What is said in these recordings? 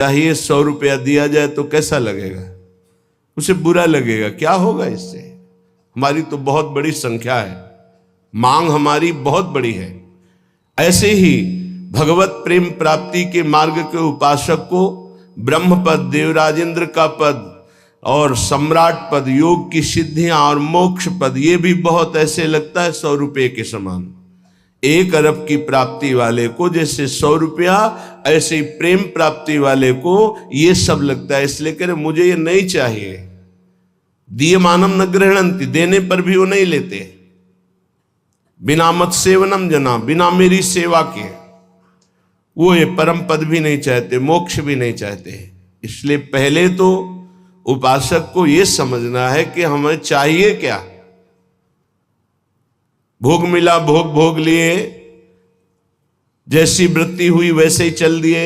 चाहिए 100 रुपया दिया जाए तो कैसा लगेगा? उसे बुरा लगेगा। क्या होगा इससे? हमारी तो बहुत बड़ी संख्या है, मांग हमारी बहुत बड़ी है। ऐसे ही भगवत प्रेम प्राप्ति के मार्ग के उपासक को ब्रह्म पद, देवराजेंद्र का पद और सम्राट पद, योग की सिद्धियां और मोक्ष पद, ये भी बहुत ऐसे लगता है 100 रुपये के समान। 1 अरब की प्राप्ति वाले को जैसे 100 रुपया, ऐसे ही प्रेम प्राप्ति वाले को ये सब लगता है। इसलिए कह रहे मुझे ये नहीं चाहिए। दीयमानम न गृह्णन्ति, देने पर भी वो नहीं लेते। बिना मत सेवनम जना, बिना मेरी सेवा के वो ये परम पद भी नहीं चाहते, मोक्ष भी नहीं चाहते। इसलिए पहले तो उपासक को ये समझना है कि हमें चाहिए क्या। भोग मिला, भोग भोग लिए, जैसी वृत्ति हुई वैसे ही चल दिए,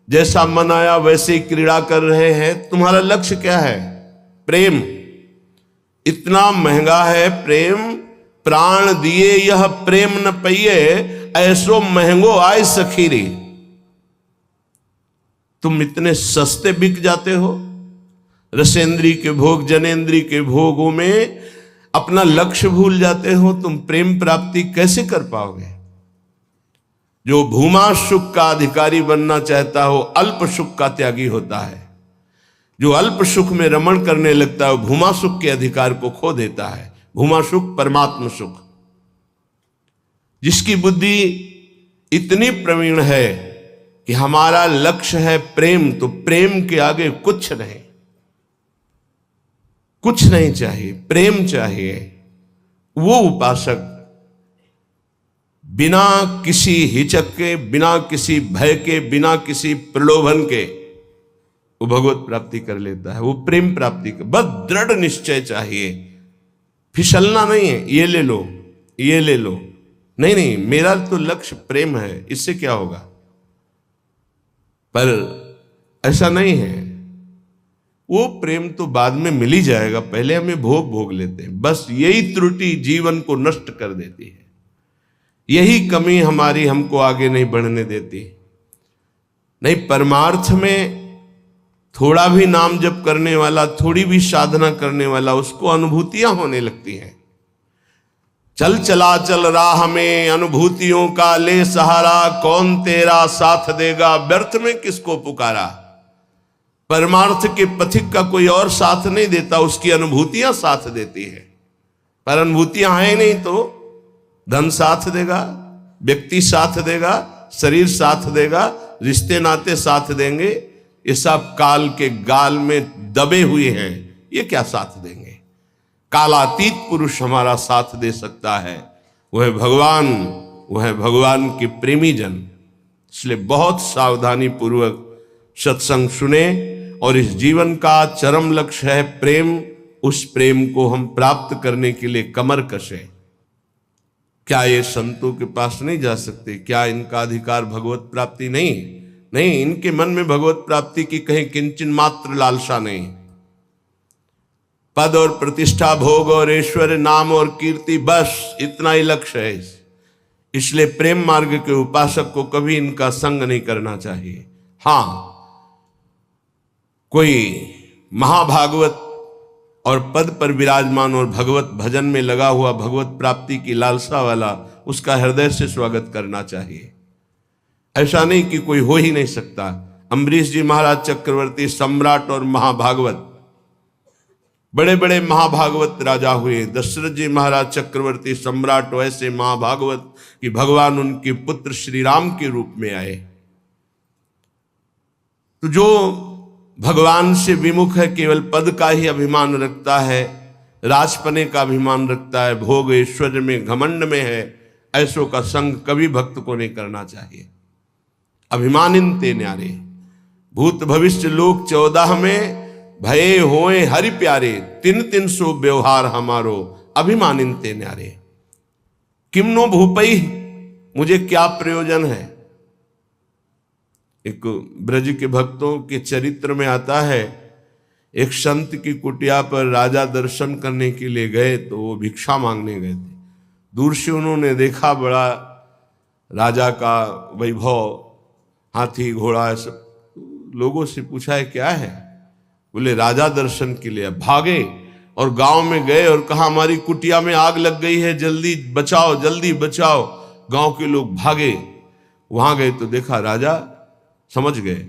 जैसा मन आया वैसे ही क्रीड़ा कर रहे हैं। तुम्हारा लक्ष्य क्या है? प्रेम। इतना महंगा है प्रेम, प्राण दिए यह प्रेम न पइए, ऐसो महंगो आय सखीरी। तुम इतने सस्ते बिक जाते हो। रसेंद्री के भोग, जनेन्द्री के भोगों में अपना लक्ष्य भूल जाते हो। तुम प्रेम प्राप्ति कैसे कर पाओगे? जो भूमा सुख का अधिकारी बनना चाहता हो, अल्प सुख का त्यागी होता है। जो अल्प सुख में रमण करने लगता है, भूमा सुख के अधिकार को खो देता है। भूमा सुख परमात्म सुख। जिसकी बुद्धि इतनी प्रवीण है कि हमारा लक्ष्य है प्रेम, तो प्रेम के आगे कुछ नहीं, कुछ नहीं चाहिए, प्रेम चाहिए। वो उपासक बिना किसी हिचक के, बिना किसी भय के, बिना किसी प्रलोभन के वो भगवत प्राप्ति कर लेता है। वो प्रेम प्राप्ति का बस दृढ़ निश्चय चाहिए। फिसलना नहीं है, ये ले लो, ये ले लो, नहीं नहीं, मेरा तो लक्ष्य प्रेम है, इससे क्या होगा। पर ऐसा नहीं है। वो प्रेम तो बाद में मिल ही जाएगा, पहले हमें भोग लेते हैं। बस यही त्रुटि जीवन को नष्ट कर देती है। यही कमी हमारी हमको आगे नहीं बढ़ने देती। नहीं, परमार्थ में थोड़ा भी नाम जप करने वाला, थोड़ी भी साधना करने वाला, उसको अनुभूतियां होने लगती हैं। चल चला चल राह में अनुभूतियों का ले सहारा, कौन तेरा साथ देगा, व्यर्थ में किसको पुकारा। परमार्थ के पथिक का कोई और साथ नहीं देता, उसकी अनुभूतियां साथ देती है। पर अनुभूतियां हैं नहीं तो धन साथ देगा, व्यक्ति साथ देगा, शरीर साथ देगा, रिश्ते नाते साथ देंगे। ये सब काल के गाल में दबे हुए हैं, ये क्या साथ देंगे। कालातीत पुरुष हमारा साथ दे सकता है, वह भगवान, वह भगवान के प्रेमी जन। इसलिए बहुत सावधानी पूर्वक सत्संग सुने और इस जीवन का चरम लक्ष्य है प्रेम। उस प्रेम को हम प्राप्त करने के लिए कमर कसें। क्या ये संतों के पास नहीं जा सकते? क्या इनका अधिकार भगवत प्राप्ति नहीं? नहीं, इनके मन में भगवत प्राप्ति की कहीं किंचन मात्र लालसा नहीं। पद और प्रतिष्ठा, भोग और ऐश्वर्य, नाम और कीर्ति, बस इतना ही लक्ष्य है। इसलिए प्रेम मार्ग के उपासक को कभी इनका संग नहीं करना चाहिए। हां, कोई महाभागवत और पद पर विराजमान और भगवत भजन में लगा हुआ, भगवत प्राप्ति की लालसा वाला, उसका हृदय से स्वागत करना चाहिए। ऐसा नहीं कि कोई हो ही नहीं सकता। अम्बरीश जी महाराज चक्रवर्ती, सम्राट और महाभागवत, बड़े बड़े महाभागवत राजा हुए। दशरथ जी महाराज चक्रवर्ती, सम्राट, वैसे महाभागवत कि भगवान उनके पुत्र श्री राम के रूप में आए। तो जो भगवान से विमुख है, केवल पद का ही अभिमान रखता है, राजपने का अभिमान रखता है, भोग ऐश्वर्य में घमंड में है, ऐसों का संग कभी भक्त को नहीं करना चाहिए। अभिमानिन ते न्यारे, भूत भविष्य लोक 14 में भये होए हरि प्यारे, 300 व्यवहार हमारो, अभिमानिन ते न्यारे। किमनो भूपई, मुझे क्या प्रयोजन है। एक ब्रज के भक्तों के चरित्र में आता है, एक संत की कुटिया पर राजा दर्शन करने के लिए गए, तो वो भिक्षा मांगने गए थे। दूर से उन्होंने देखा बड़ा राजा का वैभव, हाथी घोड़ा सब, लोगों से पूछा है क्या है? बोले राजा दर्शन के लिए। भागे और गांव में गए और कहा हमारी कुटिया में आग लग गई है, जल्दी बचाओ जल्दी बचाओ। गांव के लोग भागे, वहां गए तो देखा राजा समझ गए।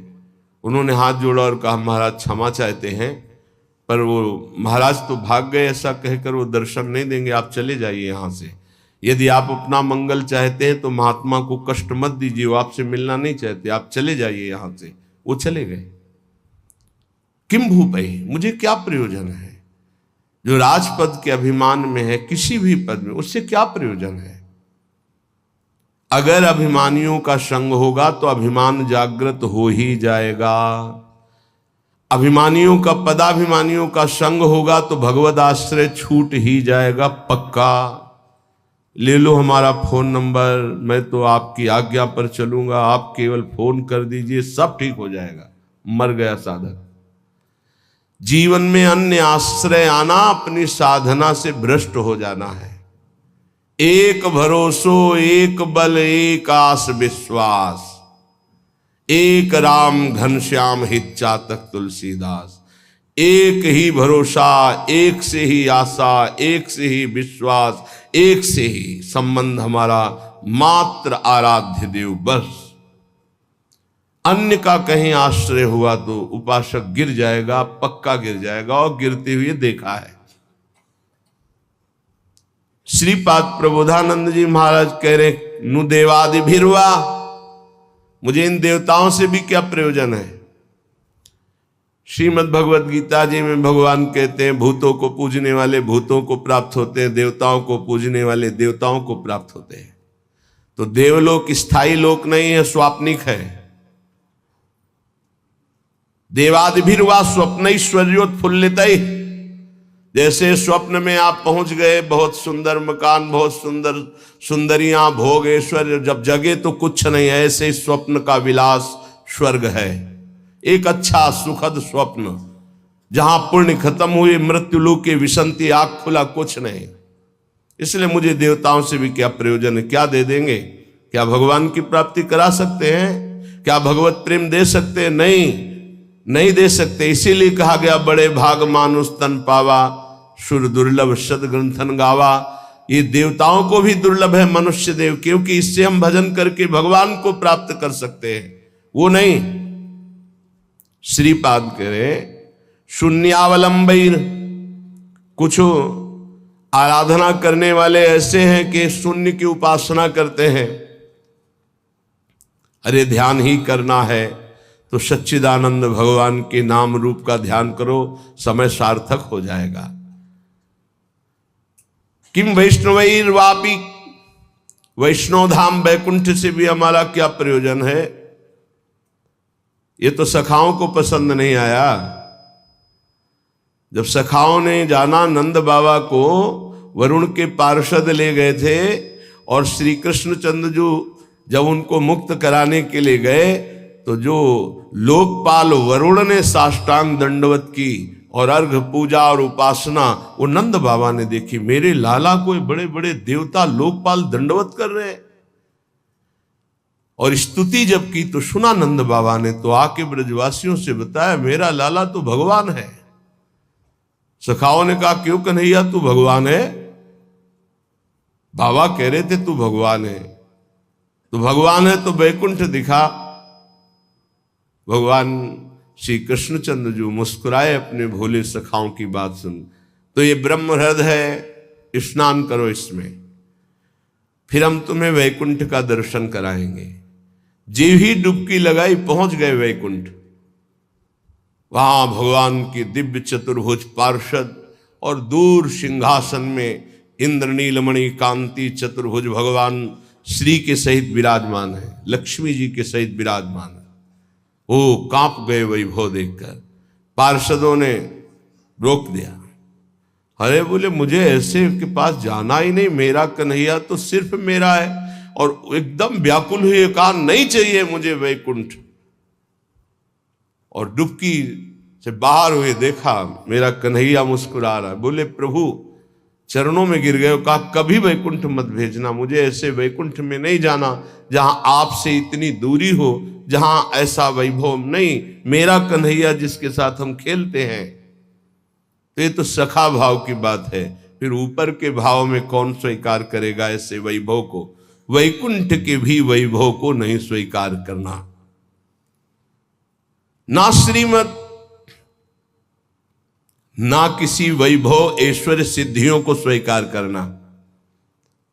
उन्होंने हाथ जोड़ा और कहा महाराज क्षमा चाहते हैं, पर वो महाराज तो भाग गए, ऐसा कहकर वो दर्शन नहीं देंगे, आप चले जाइए यहाँ से। यदि आप अपना मंगल चाहते हैं तो महात्मा को कष्ट मत दीजिए, वो आपसे मिलना नहीं चाहते, आप चले जाइए यहाँ से। वो चले गए। किम भूपई, मुझे क्या प्रयोजन है? जो राजपद के अभिमान में है, किसी भी पद में, उससे क्या प्रयोजन है? अगर अभिमानियों का संग होगा तो अभिमान जागृत हो ही जाएगा। अभिमानियों का, पदाभिमानियों का संग होगा तो भगवद आश्रय छूट ही जाएगा पक्का। ले लो हमारा फोन नंबर, मैं तो आपकी आज्ञा पर चलूंगा, आप केवल फोन कर दीजिए, सब ठीक हो जाएगा। मर गया साधक। जीवन में अन्य आश्रय आना अपनी साधना से भ्रष्ट हो जाना है। एक भरोसो एक बल एक आस विश्वास, एक राम घनश्याम हित चातक तुलसीदास। एक ही भरोसा, एक से ही आशा, एक से ही विश्वास, एक से ही संबंध हमारा मात्र आराध्य देव, बस। अन्य का कहीं आश्रय हुआ तो उपासक गिर जाएगा, पक्का गिर जाएगा, और गिरते हुए देखा है। श्रीपाद प्रबोधानंद जी महाराज कह रहे, नु देवादि भिरवा, मुझे इन देवताओं से भी क्या प्रयोजन है? श्रीमद् भगवद गीता जी में भगवान कहते हैं भूतों को पूजने वाले भूतों को प्राप्त होते हैं, देवताओं को पूजने वाले देवताओं को प्राप्त होते हैं। तो देवलोक स्थायी लोक नहीं है, स्वाप्निक है। देवादिभिर्वा स्वप्नैश्वर्योत्फुल्लित, जैसे स्वप्न में आप पहुंच गए, बहुत सुंदर मकान, बहुत सुंदर सुंदरियां, भोग ऐश्वर्य, जब जगे तो कुछ नहीं है। ऐसे स्वप्न का विलास स्वर्ग है, एक अच्छा सुखद स्वप्न, जहां पुण्य खत्म हुए, मृत्यु लोक के विसंति, आग खुला, कुछ नहीं। इसलिए मुझे देवताओं से भी क्या प्रयोजन है? क्या दे देंगे? क्या भगवान की प्राप्ति करा सकते हैं? क्या भगवत प्रेम दे सकते हैं? नहीं दे सकते। इसीलिए कहा गया बड़े भाग मानुष तन पावा, सुर दुर्लभ सद ग्रंथन गावा। ये देवताओं को भी दुर्लभ है मनुष्य देव, क्योंकि इससे हम भजन करके भगवान को प्राप्त कर सकते हैं, वो नहीं। श्रीपाद कह रहे शून्यावलंबीर, कुछ आराधना करने वाले ऐसे हैं कि शून्य की उपासना करते हैं। अरे ध्यान ही करना है तो सच्चिदानंद भगवान के नाम रूप का ध्यान करो, समय सार्थक हो जाएगा। किम वैष्णवैर वापी, वैष्णव धाम वैकुंठ से भी हमारा क्या प्रयोजन है? ये तो सखाओं को पसंद नहीं आया। जब सखाओं ने जाना, नंद बाबा को वरुण के पार्षद ले गए थे, और श्री कृष्णचंद्र जो जब उनको मुक्त कराने के लिए गए, तो जो लोकपाल वरुण ने साष्टांग दंडवत की और अर्घ पूजा और उपासना, वो नंद बाबा ने देखी। मेरे लाला को बड़े बड़े देवता लोकपाल दंडवत कर रहे हैं। और स्तुति जब की तो सुना नंद बाबा ने, तो आके ब्रजवासियों से बताया मेरा लाला तो भगवान है। सखाओं ने कहा क्यों कन्हैया तू भगवान है? बाबा कह रहे थे तू भगवान है, तो भगवान है तो वैकुंठ दिखा। भगवान श्री कृष्णचंद्र जो मुस्कुराए अपने भोले सखाओं की बात सुन, तो ये ब्रह्म हृदय है, स्नान करो इसमें, फिर हम तुम्हें वैकुंठ का दर्शन कराएंगे। जी ही डुबकी लगाई, पहुंच गए वैकुंठ। वहां भगवान की दिव्य चतुर्भुज पार्षद, और दूर सिंहासन में इंद्र नीलमणि कांति चतुर्भुज भगवान श्री के सहित विराजमान है, लक्ष्मी जी के सहित विराजमान है। वो कांप गए वैभव देखकर। पार्षदों ने रोक दिया। अरे बोले मुझे ऐसे के पास जाना ही नहीं, मेरा कन्हैया तो सिर्फ मेरा है। और एकदम व्याकुल हुए, कहा नहीं चाहिए मुझे वैकुंठ। और डुबकी से बाहर हुए, देखा मेरा कन्हैया मुस्कुरा रहा है। बोले प्रभु चरणों में गिर गए, कहा कभी वैकुंठ मत भेजना, मुझे ऐसे वैकुंठ में नहीं जाना जहां आपसे इतनी दूरी हो, जहां ऐसा वैभव नहीं, मेरा कन्हैया जिसके साथ हम खेलते हैं। तो ये तो सखा भाव की बात है, फिर ऊपर के भाव में कौन स्वीकार करेगा ऐसे वैभव को? वैकुंठ के भी वैभव को नहीं स्वीकार करना, ना श्रीमत, ना किसी वैभव ऐश्वर्य सिद्धियों को स्वीकार करना।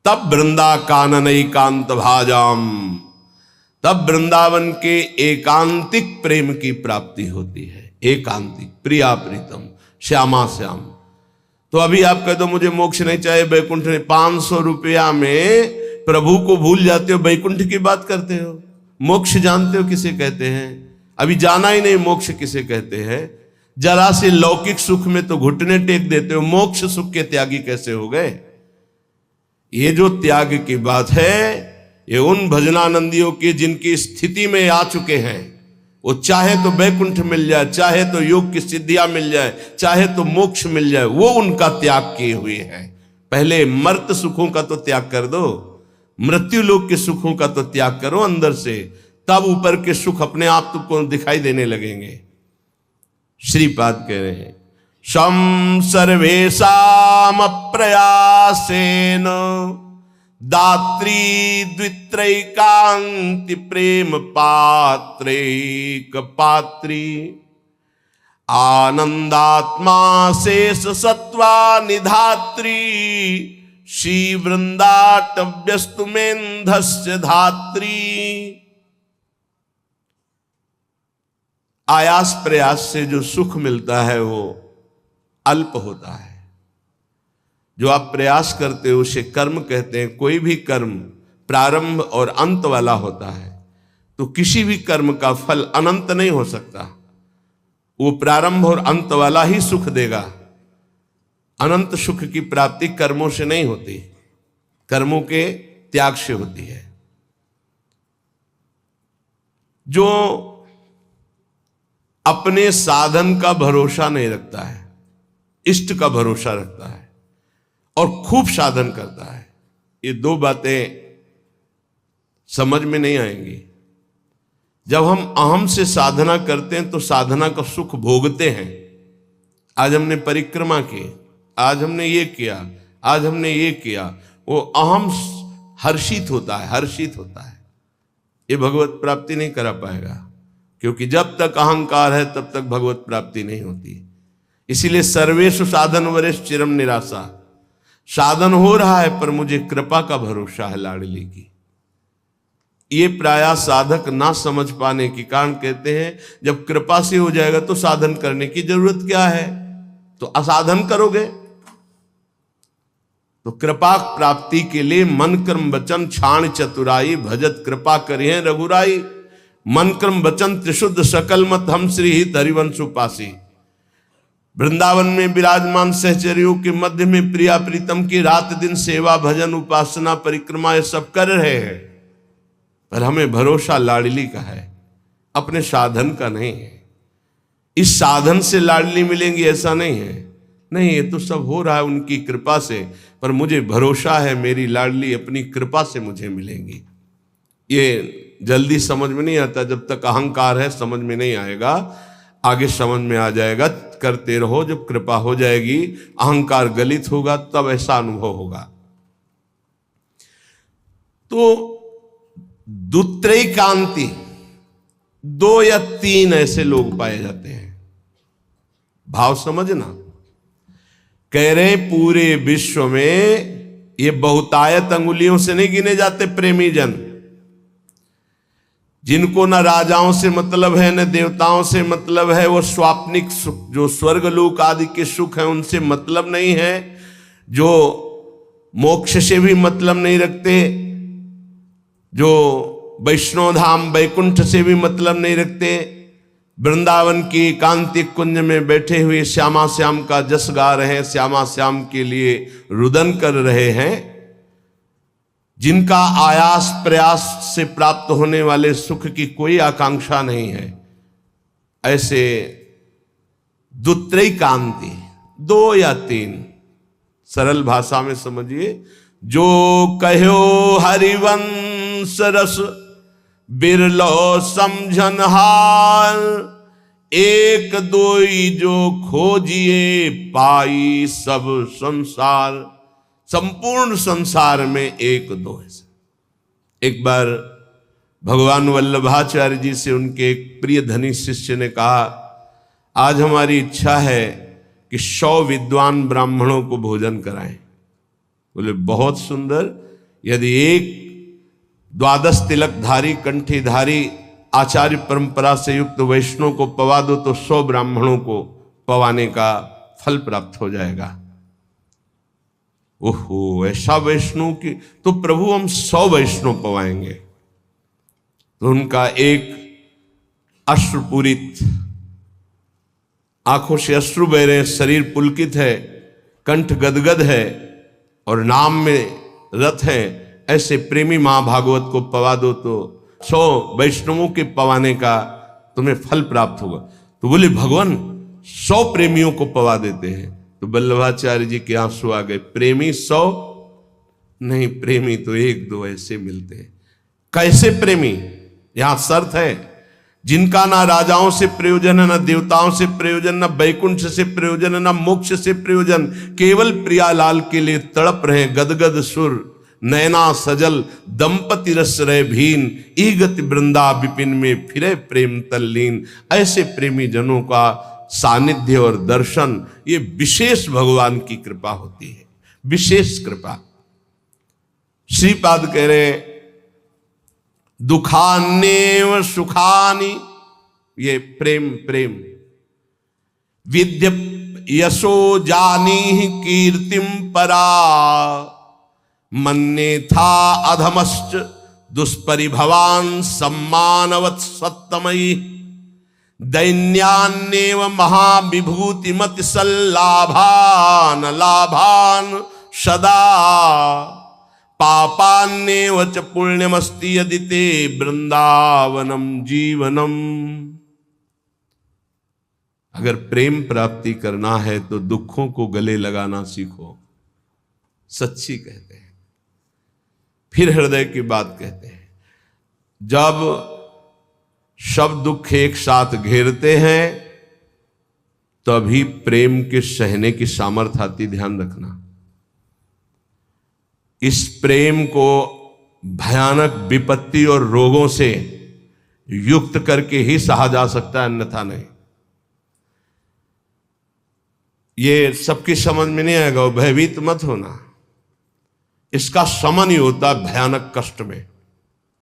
तब वृंदा कानन एकांत भाजाम, तब वृंदावन के एकांतिक प्रेम की प्राप्ति होती है। एकांतिक, प्रिया प्रीतम, श्यामा श्याम। तो अभी आप कह दो मुझे मोक्ष नहीं चाहिए, वैकुंठ में 500 रुपया में प्रभु को भूल जाते हो, वैकुंठ की बात करते हो। मोक्ष जानते हो किसे कहते हैं? अभी जाना ही नहीं मोक्ष किसे कहते हैं। जरा से लौकिक सुख में तो घुटने टेक देते हो, मोक्ष सुख के त्यागी कैसे हो गए? ये जो त्याग की बात है, ये उन भजनानंदियों की जिनकी स्थिति में आ चुके हैं। वो चाहे तो वैकुंठ मिल जाए, चाहे तो योग की सिद्धियां मिल जाए, चाहे तो मोक्ष मिल जाए, वो उनका त्याग किए हुए हैं। पहले मर्त सुखों का तो त्याग कर दो, मृत्यु लोक के सुखों का तो त्याग करो अंदर से, तब ऊपर के सुख अपने आप तुमको दिखाई देने लगेंगे। श्रीपाद कह रहे हैं, शम सर्वेषाम अप्रयासेन दात्री द्वित्रैकांति प्रेम पात्रैक पात्री आनंदात्मा शेष सत्वा निधात्री श्री वृंदाटव्यस्तुमेन्धस्य धात्री। आयास प्रयास से जो सुख मिलता है वो अल्प होता है। जो आप प्रयास करते हो उसे कर्म कहते हैं। कोई भी कर्म प्रारंभ और अंत वाला होता है, तो किसी भी कर्म का फल अनंत नहीं हो सकता। वो प्रारंभ और अंत वाला ही सुख देगा। अनंत सुख की प्राप्ति कर्मों से नहीं होती, कर्मों के त्याग से होती है। जो अपने साधन का भरोसा नहीं रखता है, इष्ट का भरोसा रखता है और खूब साधन करता है, ये दो बातें समझ में नहीं आएंगी। जब हम अहम से साधना करते हैं तो साधना का सुख भोगते हैं। आज हमने परिक्रमा की, आज हमने ये किया, आज हमने ये किया, वो अहम हर्षित होता है, हर्षित होता है। ये भगवत प्राप्ति नहीं करा पाएगा, क्योंकि जब तक अहंकार है तब तक भगवत प्राप्ति नहीं होती। इसीलिए सर्वेषु साधन वरेश चिरम निराशा। साधन हो रहा है पर मुझे कृपा का भरोसा है लाडली की। ये प्रायः साधक ना समझ पाने के कारण कहते हैं जब कृपा से हो जाएगा तो साधन करने की जरूरत क्या है, तो असाधन करोगे। तो कृपा प्राप्ति के लिए मन कर्म वचन छाण चतुराई, भजत कृपा करिए रघुराई। मन कर्म वचन त्रिशुद्ध सकल मत हम श्री हित हरिवंश उपासी। वृंदावन में विराजमान सहचर्यों के मध्य में प्रिया प्रीतम की रात दिन सेवा भजन उपासना परिक्रमा ये सब कर रहे हैं, पर हमें भरोसा लाडली का है, अपने साधन का नहीं है। इस साधन से लाडली मिलेंगी ऐसा नहीं है, नहीं, ये तो सब हो रहा है उनकी कृपा से, पर मुझे भरोसा है मेरी लाडली अपनी कृपा से मुझे मिलेंगी। ये जल्दी समझ में नहीं आता, जब तक अहंकार है समझ में नहीं आएगा, आगे समझ में आ जाएगा। करते रहो, जब कृपा हो जाएगी, अहंकार गलित होगा, तब ऐसा अनुभव होगा। तो दुत्रैकांति, 2 या 3 ऐसे लोग पाए जाते हैं। भाव समझना, कह रहे पूरे विश्व में ये बहुतायत अंगुलियों से नहीं गिने जाते प्रेमी जन, जिनको न राजाओं से मतलब है न देवताओं से मतलब है। वो स्वाप्निक सुख, जो स्वर्गलोक आदि के सुख हैं उनसे मतलब नहीं है, जो मोक्ष से भी मतलब नहीं रखते, जो वैष्णव धाम वैकुंठ से भी मतलब नहीं रखते, वृंदावन की एकांतिक कुंज में बैठे हुए श्यामा श्याम का जस गा रहे हैं, श्यामा श्याम के लिए रुदन कर रहे हैं, जिनका आयास प्रयास से प्राप्त होने वाले सुख की कोई आकांक्षा नहीं है, ऐसे दुत्रैकांति, 2 या 3, सरल भाषा में समझिए, जो कहो हरिवंश रस बिरलो समझन हार, एक दोई जो खोजिए पाई सब संसार। संपूर्ण संसार में एक दो है। एक बार भगवान वल्लभाचार्य जी से उनके एक प्रिय धनी शिष्य ने कहा, आज हमारी इच्छा है कि 100 विद्वान ब्राह्मणों को भोजन कराएं। बोले बहुत सुंदर, यदि एक 12 तिलकधारी कंठीधारी आचार्य परंपरा से युक्त वैष्णव को पवा दो तो 100 ब्राह्मणों को पवाने का फल प्राप्त हो जाएगा। ओहो, ऐसा वैष्णव की तो प्रभु हम 100 वैष्णव पवाएंगे। तो उनका एक अश्रुपूरित, आंखों से अश्रु बह रहे, शरीर पुलकित है, कंठ गदगद है और नाम में रत है, ऐसे प्रेमी महाभागवत को पवा दो तो 100 वैष्णवों के पवाने का तुम्हें फल प्राप्त होगा। तो बोले भगवान 100 प्रेमियों को पवा देते हैं। तो वल्लभाचार्य जी के आंसू आ गए। प्रेमी 100 नहीं, प्रेमी तो 1-2 ऐसे मिलते हैं। कैसे प्रेमी? यहां शर्त है, जिनका ना राजाओं से प्रयोजन है, ना देवताओं से प्रयोजन, ना वैकुंठ से प्रयोजन है, ना मोक्ष से प्रयोजन, केवल प्रियालाल के लिए तड़प रहे गदगद सुर, नैना सजल दंपति रस रहे भीन, ईगति वृंदा विपिन में फिरे प्रेम तल्लीन। ऐसे प्रेमी जनों का सानिध्य और दर्शन, ये विशेष भगवान की कृपा होती है, विशेष कृपा। श्रीपाद कह रहे दुखान्येव सुखानि, ये प्रेम प्रेम। विद्य यशो जानी कीर्तिम परा, मन्ने था अधमश्च दुष्परिभवान सम्मानवत् सत्तमयी। दैन्यान्येव महाविभूतिमति सल्लाभान लाभान सदा, पापान्येव च पुण्यमस्ति यदि ते वृंदावनम जीवनम। अगर प्रेम प्राप्ति करना है तो दुखों को गले लगाना सीखो, सच्ची कहते हैं। फिर हृदय की बात कहते हैं। जब सब दुख एक साथ घेरते हैं तभी प्रेम के सहने की सामर्थ्य आती, ध्यान रखना। इस प्रेम को भयानक विपत्ति और रोगों से युक्त करके ही सहा जा सकता है, अन्यथा नहीं। ये सबकी समझ में नहीं आएगा, भयभीत मत होना। इसका समन ही होता भयानक कष्ट में।